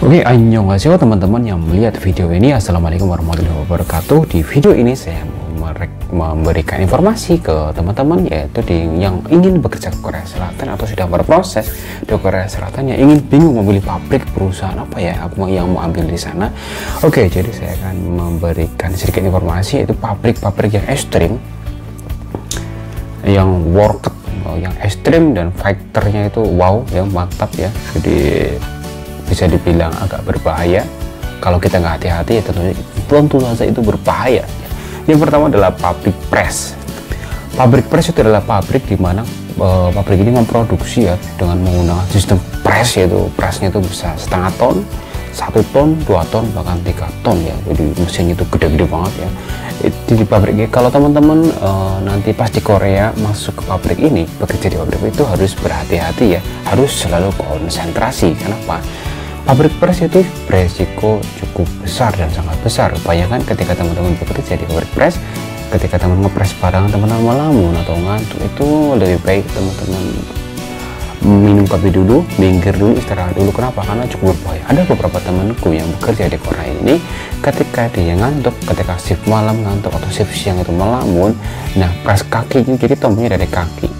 Oke, annyeonghaseyo teman-teman yang melihat video ini. Assalamualaikum warahmatullahi wabarakatuh. Di video ini saya memberikan informasi ke teman-teman, yaitu yang ingin bekerja ke Korea Selatan atau sudah berproses di Korea Selatan, yang ingin bingung memilih pabrik perusahaan apa ya yang mau ambil di sana. Oke, jadi saya akan memberikan sedikit informasi, yaitu pabrik-pabrik yang ekstrim, yang work yang ekstrim dan fighternya itu wow, yang mantap ya. Jadi bisa dibilang agak berbahaya kalau kita nggak hati-hati, ya tentu saja itu berbahaya. Yang pertama adalah pabrik press. Pabrik press itu adalah pabrik di mana pabrik ini memproduksi ya dengan menggunakan sistem press, yaitu pressnya itu bisa setengah ton, 1 ton, 2 ton, bahkan 3 ton ya. Jadi mesinnya itu gede-gede banget ya. Di pabrik ini, kalau teman-teman nanti pas di Korea masuk ke pabrik ini, bekerja di pabrik itu harus berhati-hati ya, harus selalu konsentrasi. Kenapa? Pabrik press itu beresiko cukup besar dan sangat besar. Bayangkan ketika teman-teman bekerja di pabrik press, ketika teman ngepres barang, teman-teman melamun atau ngantuk, itu lebih baik teman-teman minum kopi dulu, minggir dulu, istirahat dulu. Kenapa? Karena cukup berbahaya. Ada beberapa temanku yang bekerja di Korea ini, ketika dia ngantuk, ketika shift malam ngantuk atau shift siang itu melamun, nah press kakinya, jadi tombolnya dari kaki,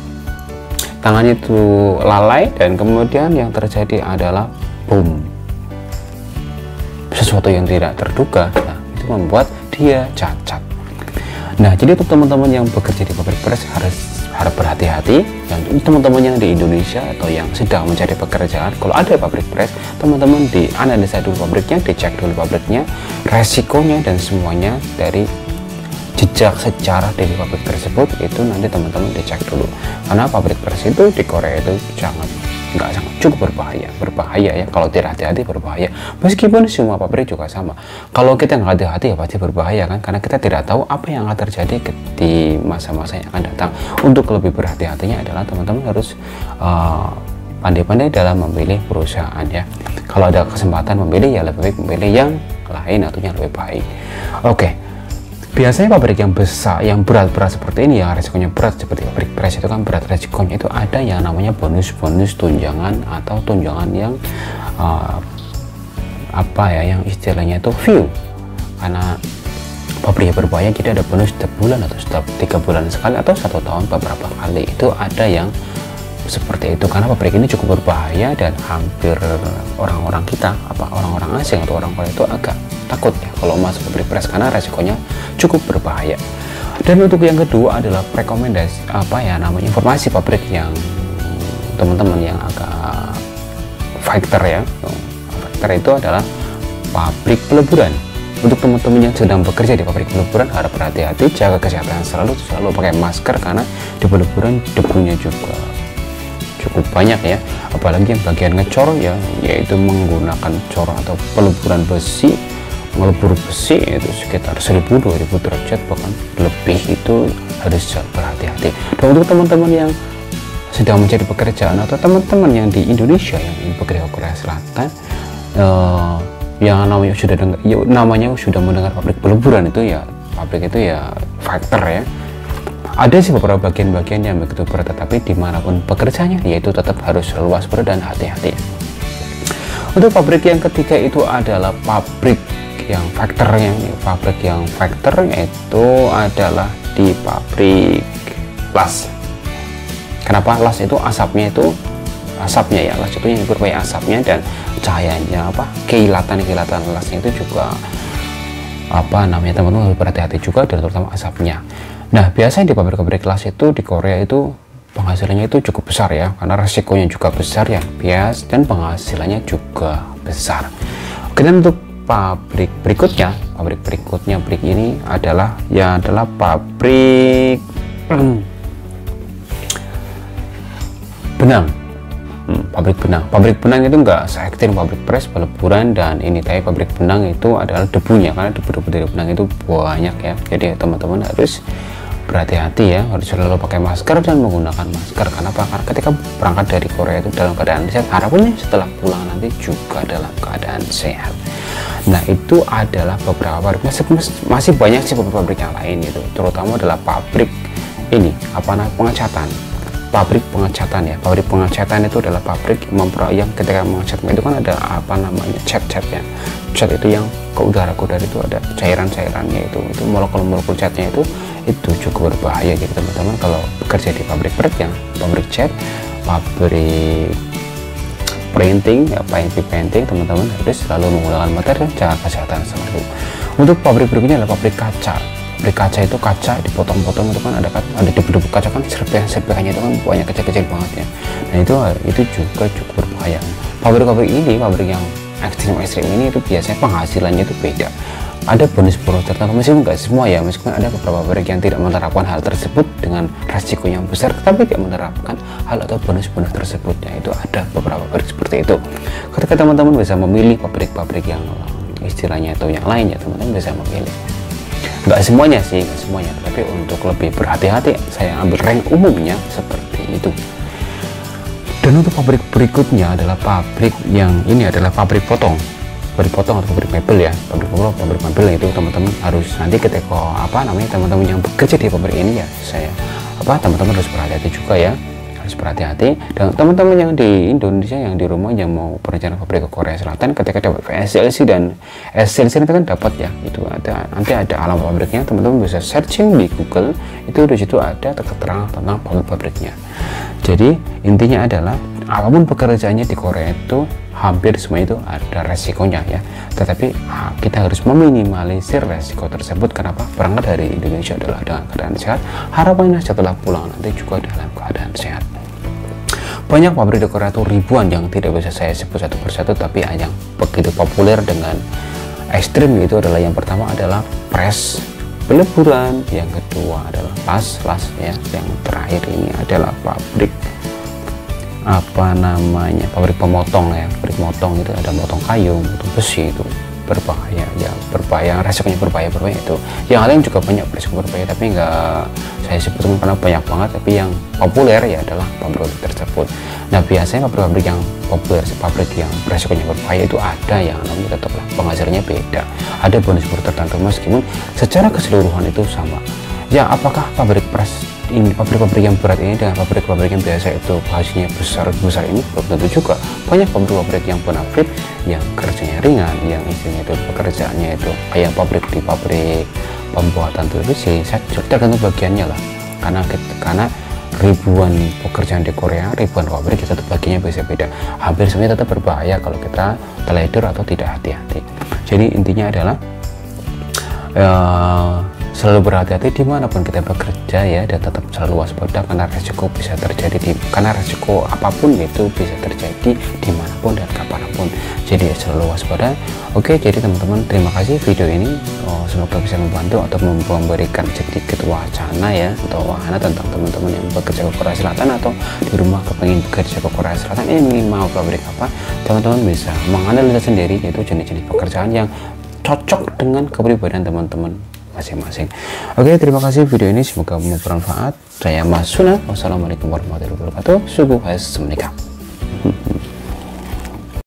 tangannya itu lalai, dan kemudian yang terjadi adalah boom, sesuatu yang tidak terduga. Nah, itu membuat dia cacat. Nah, jadi untuk teman-teman yang bekerja di pabrik press harus berhati-hati. Dan teman-teman yang di Indonesia atau yang sedang mencari pekerjaan, kalau ada pabrik press, teman-teman dianalisa dulu pabriknya, dicek dulu pabriknya, resikonya dan semuanya dari jejak sejarah dari pabrik tersebut, itu nanti teman-teman dicek dulu. Karena pabrik press itu di Korea itu sangat cukup berbahaya ya. Kalau tidak hati-hati berbahaya. Meskipun semua pabrik juga sama, kalau kita nggak hati-hati ya pasti berbahaya kan, karena kita tidak tahu apa yang akan terjadi di masa-masa yang akan datang. Untuk lebih berhati-hatinya adalah teman-teman harus pandai-pandai dalam memilih perusahaan ya. Kalau ada kesempatan memilih, ya lebih baik memilih yang lain atau yang lebih baik. Oke. Biasanya pabrik yang besar, yang berat-berat seperti ini, yang resikonya berat seperti pabrik press itu kan berat resikonya, itu ada yang namanya bonus-bonus tunjangan atau tunjangan yang yang istilahnya itu view. Karena pabriknya berbahaya, jadi ada bonus setiap bulan atau setiap 3 bulan sekali atau 1 tahun beberapa kali. Itu ada yang seperti itu, karena pabrik ini cukup berbahaya dan hampir orang-orang kita, orang-orang asing atau orang Korea itu agak takut ya kalau masuk pabrik press, karena resikonya cukup berbahaya. Dan untuk yang kedua adalah rekomendasi informasi pabrik yang teman-teman yang agak fighter ya. Fighter itu adalah pabrik peleburan. Untuk teman-teman yang sedang bekerja di pabrik peleburan, harap berhati-hati, jaga kesehatan, selalu pakai masker, karena di peleburan debunya juga cukup banyak ya, apalagi yang bagian ngecor ya, yaitu menggunakan cor atau peleburan besi, ngelebur besi itu sekitar 1000-2000 derajat bahkan lebih, itu harus berhati-hati. Dan untuk teman-teman yang sedang mencari pekerjaan atau teman-teman yang di Indonesia yang ingin bekerja ke Korea Selatan, yang namanya sudah mendengar pabrik peleburan itu ya, pabrik itu ya fighter ya. Ada sih beberapa bagian-bagian yang begitu berat, tetapi dimanapun pekerjaannya, yaitu tetap harus selalu waspada dan hati-hati. Untuk pabrik yang ketiga itu adalah pabrik yang factor-nya. Pabrik yang factor itu adalah di pabrik las. Kenapa las? Itu asapnya ya, las itu yang berbahaya asapnya dan cahayanya, kilatan lasnya itu juga teman-teman harus berhati-hati juga, dan terutama asapnya. Nah, biasanya di pabrik-pabrik las itu di Korea itu penghasilannya itu cukup besar ya, karena resikonya juga besar ya, bias, dan penghasilannya juga besar. Oke, dan untuk pabrik berikutnya ini adalah pabrik benang. Pabrik benang itu enggak se-ekstrim pabrik press, peleburan, dan ini. Tapi pabrik benang itu adalah debunya, karena debu-debu dari benang itu banyak ya. Jadi teman-teman harus berhati-hati ya, harus selalu pakai masker dan menggunakan masker. Kenapa? Karena ketika berangkat dari Korea itu dalam keadaan sehat, harapannya setelah pulang nanti juga dalam keadaan sehat. Nah, itu adalah beberapa pabrik. Masih banyak sih pabrik yang lain itu, terutama adalah pabrik ini pengecatan. pabrik pengecatan ya. Pabrik pengecatan itu adalah pabrik yang ketika mengecat itu kan ada apa namanya cat-catnya. Cat itu yang ke udara itu ada cairan-cairannya itu molekul-molekul catnya itu cukup berbahaya gitu teman-teman. Kalau bekerja di pabrik yang pabrik cat, pabrik printing ya, painting teman-teman harus selalu menggunakan masker dan jaga kesehatan selalu. Untuk pabrik berikutnya adalah pabrik kaca. Pabrik kaca itu kaca dipotong-potong itu kan ada debu-debu kaca kan serpihan-serpihannya itu kan banyak kecil-kecil banget ya. Nah itu juga cukup berbahaya. Pabrik ini pabrik yang ekstrim ini itu biasanya penghasilannya itu beda. Ada bonus-bonus tertentu, meskipun nggak semua ya, meskipun ada beberapa pabrik yang tidak menerapkan hal tersebut dengan resiko yang besar, tapi tidak menerapkan hal atau bonus-bonus tersebutnya. Itu ada beberapa pabrik seperti itu. Ketika teman-teman bisa memilih pabrik-pabrik yang istilahnya atau yang lain ya, teman-teman bisa memilih. Nggak semuanya sih, nggak semuanya, tapi untuk lebih berhati-hati saya ambil rank umumnya seperti itu. Dan untuk pabrik berikutnya adalah pabrik yang ini adalah pabrik potong atau pabrik mebel ya. Pabrik mebel itu teman-teman harus nanti ketika teman-teman yang bekerja di pabrik ini ya, teman-teman harus berhati-hati juga ya, harus berhati-hati. Dan teman-teman yang di Indonesia yang di rumah yang mau berencana pabrik ke Korea Selatan, ketika dapat SLC dan SLC itu kan dapat ya, itu nanti ada alamat pabriknya, teman-teman bisa searching di Google, itu di situ ada keterangan tentang pabriknya. Jadi intinya adalah apapun pekerjaannya di Korea itu hampir semua itu ada resikonya ya, tetapi kita harus meminimalisir resiko tersebut. Kenapa? Berangkat dari Indonesia adalah dengan keadaan sehat, harapannya setelah pulang nanti juga dalam keadaan sehat. Banyak pabrik di Korea itu ribuan yang tidak bisa saya sebut satu persatu, tapi yang begitu populer dengan ekstrim itu adalah yang pertama adalah press peleburan, yang kedua adalah las ya, yang terakhir ini adalah pabrik pabrik pemotong ya. Pabrik motong itu ada motong kayu, motong besi, itu berbahaya ya, resikonya berbahaya itu. Yang lain juga banyak resiko berbahaya, tapi nggak saya sebutkan karena banyak banget, tapi yang populer ya adalah pabrik tersebut. Nah biasanya pabrik yang populer, pabrik yang resikonya berbahaya itu ada yang namanya tetaplah penghasilannya beda, ada bonus tertentu, meskipun secara keseluruhan itu sama ya. Apakah pabrik pabrik yang berat ini dengan pabrik yang biasa itu hasilnya besar ini? Belum tentu juga. Banyak pabrik yang bonafit yang kerjanya ringan, yang isinya itu pekerjaannya itu kayak pabrik pembuatan televisi, tergantung bagiannya lah, karena ribuan pekerjaan di Korea, ribuan pabrik, kita tetap bagiannya beda-beda, hampir semuanya tetap berbahaya kalau kita teledor atau tidak hati-hati. Jadi intinya adalah selalu berhati-hati dimanapun kita bekerja ya, dan tetap selalu waspada karena resiko bisa terjadi karena resiko apapun itu bisa terjadi dimanapun dan kapanpun. Jadi selalu waspada. Oke, jadi teman-teman terima kasih video ini, semoga bisa membantu atau memberikan sedikit wacana ya, atau wahana tentang teman-teman yang bekerja ke Korea Selatan atau di rumah kepengen bekerja ke Korea Selatan ingin mau pabrik apa, teman-teman bisa menganalisa sendiri yaitu jenis-jenis pekerjaan yang cocok dengan kepribadian teman-teman masing-masing. Oke, terima kasih video ini, semoga bermanfaat. Saya Mas Suna, wassalamualaikum warahmatullahi wabarakatuh. Sugu has menikah.